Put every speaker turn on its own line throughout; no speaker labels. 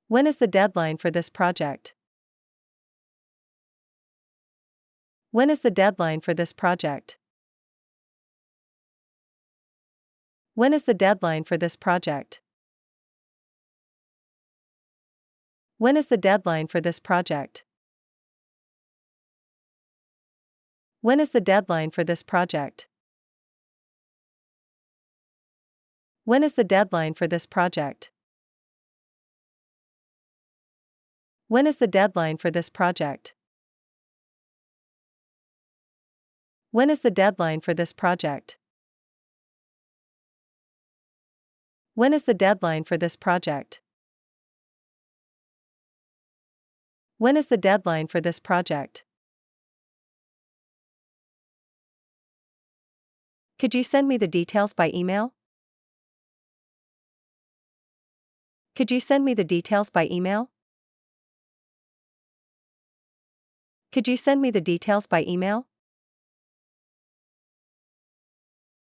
When is the deadline for this project? When is the deadline for this project? When is the deadline for this project? When is the deadline for this project? When is the deadline for this project? When is the deadline for this project? When is the deadline for this project? When is the deadline for this project? When is the deadline for this project? When is the deadline for this project? Could you send me the details by email? Could you send me the details by email? Could you send me the details by email?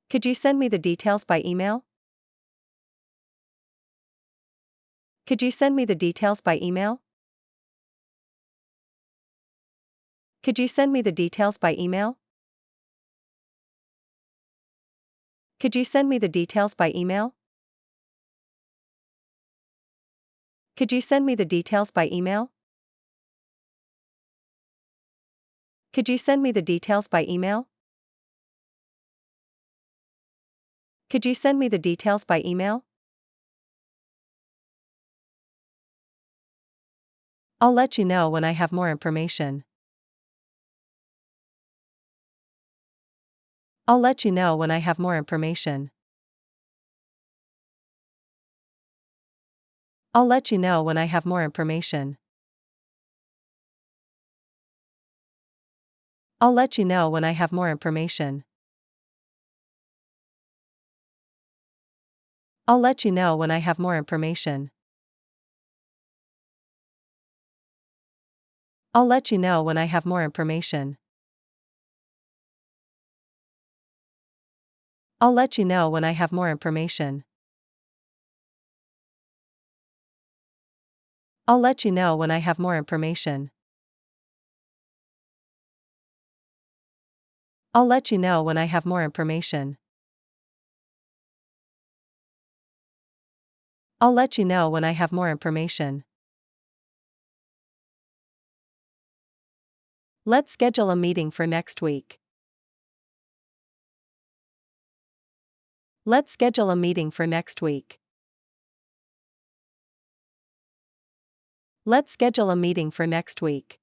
Could you send me the details by email? Could you send me the details by email? Could you send me the details by email? Could you send me the details by email? Could you send me the details by email? Could you send me the details by email? Could you send me the details by email? I'll let you know when I have more information. I'll let you know when I have more information. I'll let you know when I have more information. I'll let you know when I have more information. I'll let you know when I have more information. I'll let you know when I have more information. I'll let you know when I have more information. I'll let you know when I have more information. I'll let you know when I have more information. I'll let you know when I have more information. Let's schedule a meeting for next week. Let's schedule a meeting for next week. Let's schedule a meeting for next week.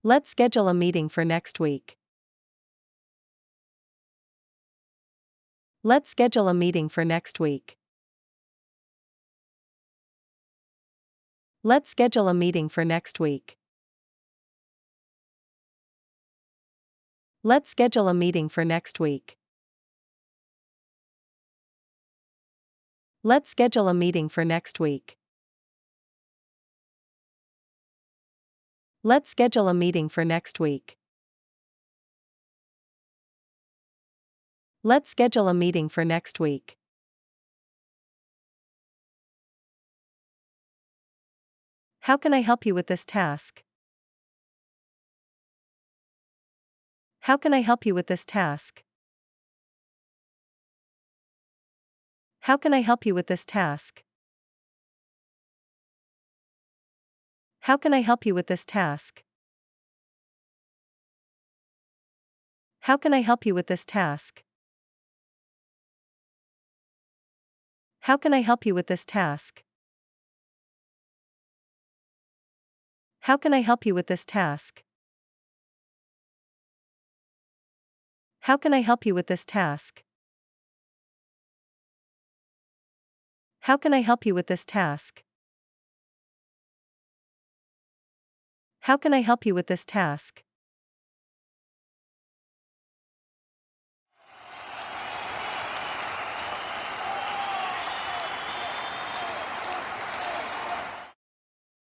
Let's schedule a meeting for next week. Let's schedule a meeting for next week. Let's schedule a meeting for next week. Let's schedule a meeting for next week. Let's schedule a meeting for next week. Let's schedule a meeting for next week. Let's schedule a meeting for next week. How can I help you with this task? How can I help you with this task? How can I help you with this task? How can I help you with this task? How can I help you with this task? How can I help you with this task? How can I help you with this task? How can I help you with this task? How can I help you with this task? How can I help you with this task?